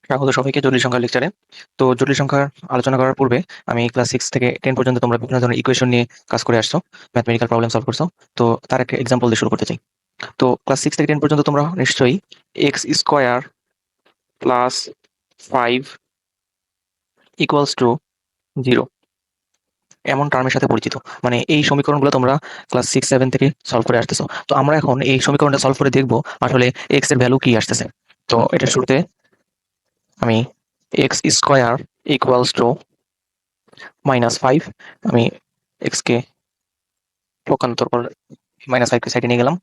স্বাগত সবাইকে জটিল সংখ্যার লেকচারে। তো জটিল সংখ্যার আলোচনা করার পূর্বে আমি ক্লাস 6 থেকে 10 পর্যন্ত তোমরা বিভিন্ন ধরনের ইকুয়েশন নিয়ে কাজ করে আসছো, ম্যাথমেটিক্যাল প্রবলেম সলভ করছো। তো তার একটা এক্সাম্পল দিয়ে শুরু করতে চাই। তো ক্লাস 6 থেকে 10 পর্যন্ত তোমরা নিশ্চয়ই x square plus 5 equals to 0 এমন টার্মের সাথে পরিচিত। মানে এই সমীকরণগুলো তোমরা ক্লাস 6 7 থেকে সলভ করে আসতেছো। তো আমরা এখন এই সমীকরণটা সলভ করে দেখবো আসলে এক্স এর ভ্যালু কি আসতেছে। তো এটা শুরুতে আমি এক্স স্কোয়ার ইকুয়ালস টু -5, আমি x কে পক্ষান্তর করে -5 কে সাইডে নিয়ে গেলাম।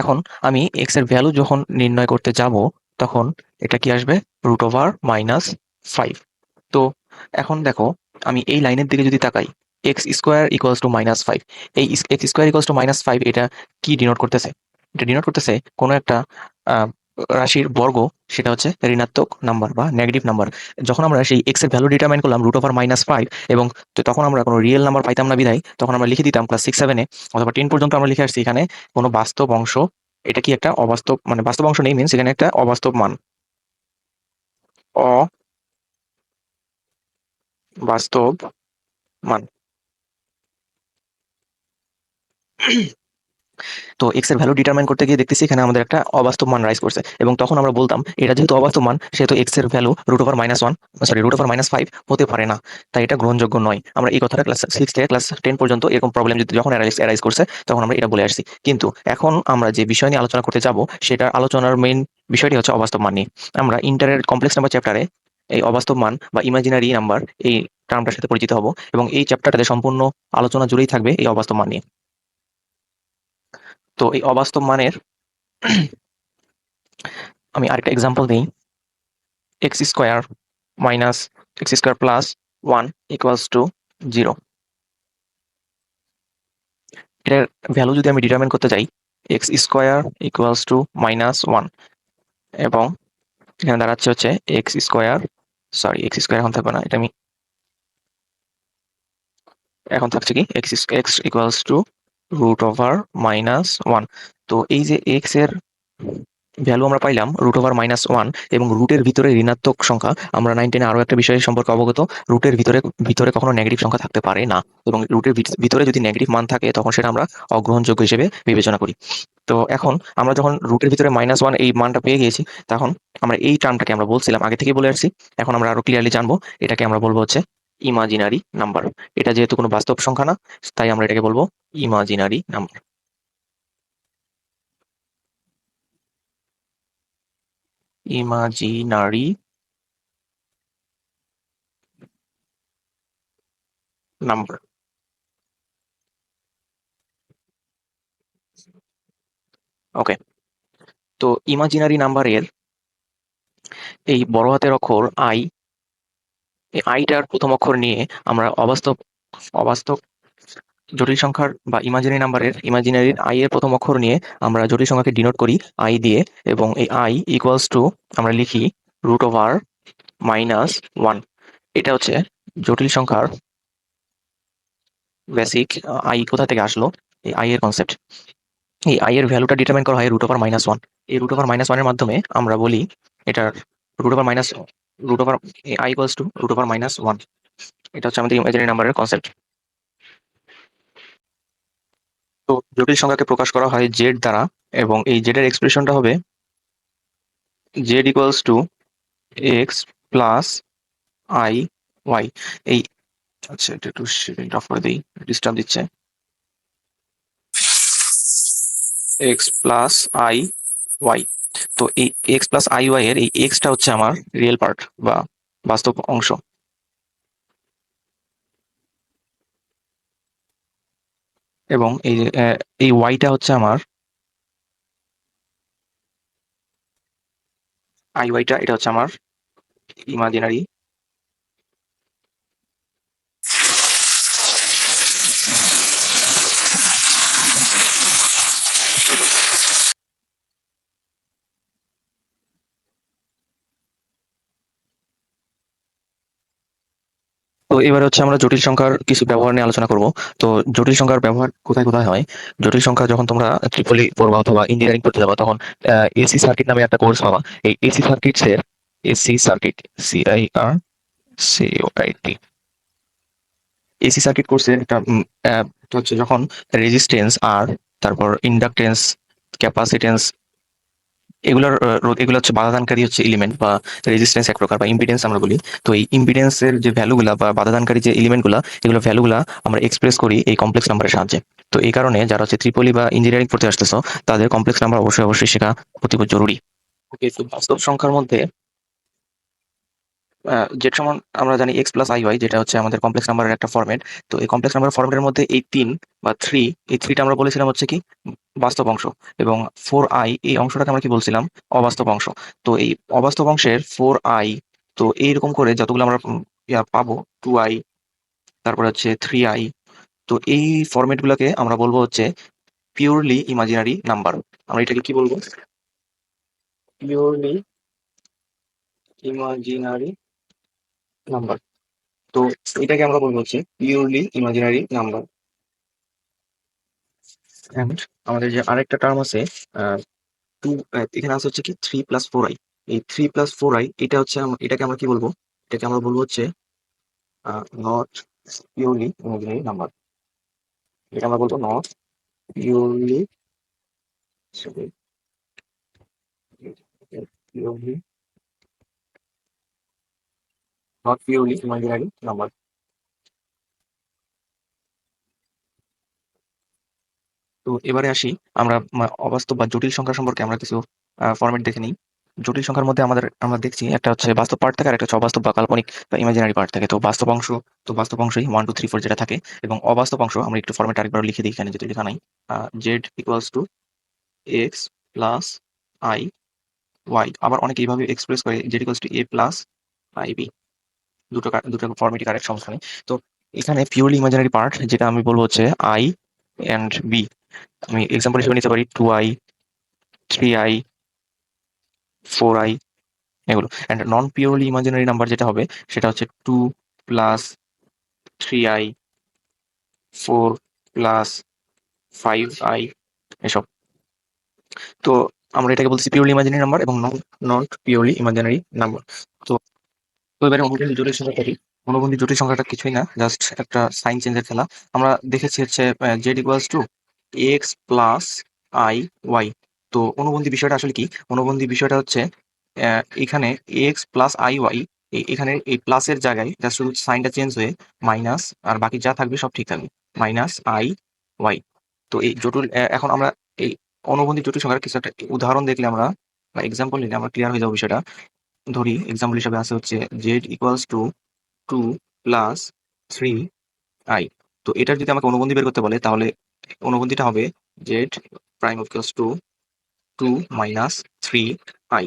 এখন আমি x এর ভ্যালু যখন নির্ণয় করতে যাব তখন এটা কি আসবে? √-5। তো এখন দেখো, আমি এই লাইনের দিকে যদি তাকাই, x স্কয়ার ইকুয়ালস টু -5, এই x স্কয়ার ইকুয়ালস টু -5 এটা কি ডিনোট করতেছে? এটা ডিনোট করতেছে কোনো একটা আহ, রাশির বর্গ, সেটা হচ্ছে ঋণাত্মক নাম্বার বা নেগেটিভ নাম্বার। যখন আমরা সেই x এর ভ্যালু ডিটারমাইন করলাম √-5, এবং তো তখন আমরা কোনো রিয়েল নাম্বার পাইতাম না বিধায় তখন আমরা লিখে দিতাম ক্লাস 6 7 অথবা 10 পর্যন্ত আমরা লিখে আসছি এখানে কোনো বাস্তব অংশ, এটা কি একটা অবাস্তব, মানে বাস্তব অংশ নেই মিন্স এখানে একটা অবাস্তব মান, অবাস্তব মান। তো এক্স এর ভ্যালু ডিটারমাইন করতে গিয়ে দেখতেছি এখানে আমাদের একটা অবাস্তব মান রাইজ করছে, এবং তখন আমরা বলতাম এটা যেহেতু অবাস্তব মান সেহেতু এক্স এর ভ্যালু √-1 হতে পারে না, তাই এটা গ্রহণযোগ্য নয়। আমরা এই কথাটা ক্লাস 6 থেকে ক্লাস 10 পর্যন্ত এরকম প্রবলেম যদি যখন অ্যারাইজ করছে তখন আমরা এটা বলে আসছি। কিন্তু এখন আমরা যে বিষয় নিয়ে আলোচনা করতে যাব সেটার আলোচনার মেইন বিষয়টি হচ্ছে অবাস্তব মান নিয়ে। আমরা ইন্টারের কমপ্লেক্স নাম্বার চ্যাপ্টারে এই অবাস্তব মান বা ইমাজিনারি নাম্বার এই টার্মটার সাথে পরিচিত হব, এবং এই চ্যাপ্টারটাতে সম্পূর্ণ আলোচনা জুড়েই থাকবে এই অবাস্তব মান নিয়ে। তো এই অবাস্তব মানের আমি আরেকটা এক্সাম্পল দিই। X square minus x square plus 1 equals to 0, এটার ভ্যালু যদি আমি ডিটারমাইন করতে চাই, এক্স স্কোয়ার ইকুয়ালস টু -1, এবং এখানে দাঁড়াচ্ছে হচ্ছে x square, sorry x square এখন থাকবে না, এটা আমি এখন থাকছে কি এক্স এক্স ইকুয়ালস টু √-1। তো এই যে এক্স এর ভ্যালু আমরা পাইলাম √-1, এবং রুটের ভিতরে ঋণাত্মক সংখ্যা, আমরা 9 10 আরো একটা বিষয় সম্পর্কে অবগত, রুটের ভিতরে ভিতরে কখনো নেগেটিভ সংখ্যা থাকতে পারে না, এবং রুটের ভিতরে যদি নেগেটিভ মান থাকে তখন সেটা আমরা অগ্রহণযোগ্য হিসেবে বিবেচনা করি। তো এখন আমরা যখন রুটের ভিতরে -1 এই মানটা পেয়ে গিয়েছি, তখন আমরা এই টার্মটাকে আমরা বলছিলাম আগে থেকেই বলে আসছি, এখন আমরা আরো ক্লিয়ারলি জানবো, এটাকে আমরা বলবো হচ্ছে ইমাজিনারি নাম্বার। এটা যেহেতু কোনো বাস্তব সংখ্যা না, তাই আমরা এটাকে বলবো imaginary number. Imaginary number. Okay. তো ইমাজিনারি নাম্বারের এই বড় হাতের অক্ষর আই, এই আইটার প্রথম অক্ষর নিয়ে আমরা অবাস্তব অবাস্তব জটিল সংখ্যার বা ইমাজিনারি নাম্বারের ইমাজিনারির আই এর প্রথম অক্ষর নিয়ে আমরা জটিল সংখ্যাকে ডিনোট করি আই দিয়ে, এবং এই আই ইকুয়ালস টু আমরা লিখি √-1। এটা হচ্ছে জটিল সংখ্যার বেসিক। আই কোথা থেকে আসলো, এই আই এর কনসেপ্ট। এই আই এর ভ্যালুটা ডিটারমাইন করা হয় √-1। এই √-1 এর মাধ্যমে আমরা বলি এটার √- মাইনাস √, আই ইকুয়ালস টু √-1। এটা হচ্ছে আমাদের ইমাজিনারি নাম্বারের কনসেপ্ট। তো জটিল সংখ্যাকে প্রকাশ করা হয় জেড দ্বারা, এবং এই জেড এর এক্সপ্রেশনটা হবে Z equals to X plus I Y. এই আচ্ছা, এটা একটু অফ করে দিই, ডিস্টার্ব দিচ্ছে। X plus I Y. তো এই এক্স প্লাস আই ওয়াই এর এই এক্সটা হচ্ছে আমার রিয়েল পার্ট বা বাস্তব অংশ, এবং এই যে এই ওয়াইটা হচ্ছে আমার আই ওয়াইটা, এটা হচ্ছে আমার ইমাজিনারি। তো এবারে হচ্ছে আমরা জটিল সংখ্যার কিছু ব্যবহার নিয়ে আলোচনা করব। তো জটিল সংখ্যার ব্যবহার কোথায় কোথায় হয়? জটিল সংখ্যা যখন তোমরা ট্রিপলি পড়বা অথবা ইঞ্জিনিয়ারিং পড়তে যাবা তখন এসি সার্কিট নামে একটা কোর্স পাবা। এই এসি সার্কিটস এর AC circuit, CIRCUIT। AC circuit কোর্সের একটা এটা হচ্ছে যখন রেজিস্ট্যান্স আর তারপর ইন্ডাকটেন্স, ক্যাপাসিটেন্স এগুলোর রোধ, এগুলো হচ্ছে বাধাদানকারী হচ্ছে এলিমেন্ট, বা রেজিস্ট্যান্স এক প্রকার, বা ইম্পিডেন্স আমরা বলি। তো এই ইম্পিডেন্সের যে ভ্যালুগুলা বা বাধাদানকারী যে এলিমেন্টগুলা, এগুলো ভ্যালুগুলা আমরা এক্সপ্রেস করি এই কমপ্লেক্স নাম্বারের সাহায্যে। তো এই কারণে যারা হচ্ছে ত্রিপলি বা ইঞ্জিনিয়ারিং পড়তে আসতেছো, তাদের কমপ্লেক্স নাম্বার অবশ্যই অবশ্যই শেখা অতীব জরুরি। ওকে, তো বাস্তব সংখ্যার মধ্যে যেটা সমান আমরা জানি এক্স প্লাস আই ওয়াই, যেটা হচ্ছে আমাদের কমপ্লেক্স নাম্বারের একটা ফরম্যাট। তো এই কমপ্লেক্স নাম্বার ফরম্যাটের মধ্যে এই তিন বা থ্রি, এই থ্রিটা আমরা বলেছিলাম হচ্ছে কি বাস্তব অংশ, এবং 4i এই অংশটাকে আমরা কি বলছিলাম অবাস্তব অংশ। তো এই অবাস্তব অংশের 4i, তো এইরকম করে যতগুলো আমরা পাবো, 2i, তারপরে হচ্ছে 3i, তো এই ফরম্যাট গুলোকে আমরা বলবো হচ্ছে পিওরলি ইমাজিনারি নাম্বার। আমরা এটাকে কি বলবো? Purely imaginary number. তো এটাকে আমরা বলবো হচ্ছে পিওরলি ইমাজিনারি নাম্বার। এন্ড আমাদের যে আরেকটা টার্ম আছে, টু, এখানে আছে হচ্ছে কি 3 + 4i। এই 3 + 4i এটা হচ্ছে এটাকে আমরা কি বলবো? এটাকে আমরা বলবো হচ্ছে নট পিওরলি ইমাজিনারি নাম্বার। এটা আমরা বলবো not purely, purely, not purely imaginary number. তো এবারে আসি আমরা অবাস্তব বা জটিল সংখ্যা সম্পর্কে আমরা কিছু ফরম্যাট দেখে নিই। জটিল সংখ্যার মধ্যে আমরা দেখছি একটা হচ্ছে বাস্তব পার্ট থাকে, আর একটা হচ্ছে অবাস্তব বা কাল্পনিক বা ইমাজিনারি পার্ট থাকে। তো বাস্তব অংশ, তো বাস্তব অংশই 1 2 3 4 যেটা থাকে, এবং অবাস্তব অংশ আমরা একটু ফরম্যাট আরেকবার লিখে দিই এখানে যেহেতু লেখা নাই। Z equals to X plus I Y, আবার অনেকে এইভাবে এক্সপ্রেস করে Z equals to A plus I B. দুটো ফরম্যাটই কারেক্ট, সমস্যা নেই। তো এখানে পিওরলি ইমাজিনারি পার্ট যেটা আমি বলবো হচ্ছে আই এন্ড বি। আমি এক্সাম্পল হিসেবে নিতে পারি 2i, 3i, 4i, এগুলো। And non purely imaginary number যেটা হবে সেটা হচ্ছে 2 প্লাস 3i, 4 প্লাস 5i, এসব। তো আমরা এটাকে বলছি পিওরলি ইমাজিনারি নাম্বার এবং নট পিওরলি ইমাজিনারি নাম্বার। তো তো এবারে অনুবন্ধী জটিল সংখ্যা করি। অনুবন্ধী জটিল সংখ্যাটা কিছুই না, জাস্ট একটা সাইন চেঞ্জের খেলা। আমরা দেখেছি হচ্ছে Z equals to X plus I Y. তো অনুবন্ধী বিষয়টা আসলে কি? অনুবন্ধী বিষয়টা হচ্ছে এখানে এক্স প্লাস আই ওয়াই, এখানে এই প্লাসের জায়গায় জাস্ট শুধু সাইনটা চেঞ্জ হয়ে মাইনাস, আর বাকি যা থাকবে সব ঠিক থাকবে, মাইনাস আই ওয়াই। তো এই জটিল এখন আমরা এই অনুবন্ধী জটিল সংখ্যার কিছু একটা উদাহরণ দেখলে আমরা বা এক্সাম্পল নিলে আমরা ক্লিয়ার হয়ে যাবো বিষয়টা। ধরি এক্সাম্পল হিসাবে আছে হচ্ছে Z equals two 2 plus 3i। তো এটার যদি আমাকে অনুবন্ধী বের করতে বলে তাহলে অনুবন্ধীটা হবে Z prime equals to 2 minus 3i।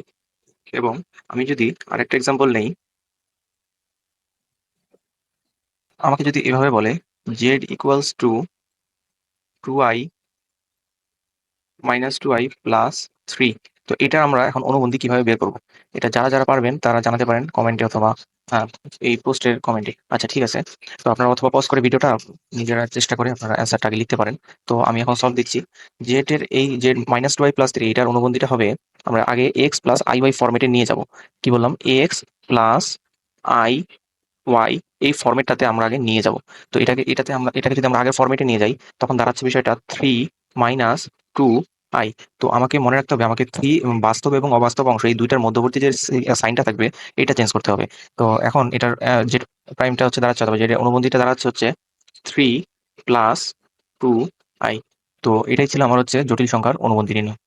এবং আমি যদি আরেকটা এক্সাম্পল নেই, আমাকে যদি এভাবে বলে Z equals two 2i minus 2i plus 3, তো এটা আমরা এখন অনুবন্ধী কিভাবে বের করব? এটা যারা যারা পারবেন তারা জানাতে পারেন কমেন্টে, অথবা এই পোস্টের কমেন্টে। আচ্ছা ঠিক আছে, তো আপনারা অথবা পজ করে ভিডিওটা নিজেরা চেষ্টা করে আপনারা অ্যান্সারটা আগে লিখতে পারেন। তো আমি এখন সলভ দিচ্ছি। জেড এর এই যে মাইনাস 2i প্লাস 3, এটার অনুবন্ধীটা হবে আমরা আগে এক্স প্লাস আই ওয়াই ফরম্যাটে নিয়ে যাব। কি বললাম? এক্স প্লাস আই ওয়াই, এই ফরম্যাটটাতে আমরা আগে নিয়ে যাব। তো এটাকে যদি আমরা আগের ফরম্যাটে নিয়ে যাই, তখন দাঁড়াচ্ছে বিষয়টা 3 মাইনাস 2i। তো আমাকে মনে রাখতে হবে আমাকে 3 বাস্তব এবং অবাস্তব অংশ এই দুইটার মধ্যবর্তী যে সাইনটা থাকবে এটা চেঞ্জ করতে হবে। তো এখন এটার যে প্রাইমটা হচ্ছে দাঁড়াচ্ছে, অথবা যে অনুবন্ধীটা দাঁড়াচ্ছে হচ্ছে 3 প্লাস 2i। তো এটাই ছিল আমার হচ্ছে জটিল সংখ্যার অনুবন্ধী নির্ণয়।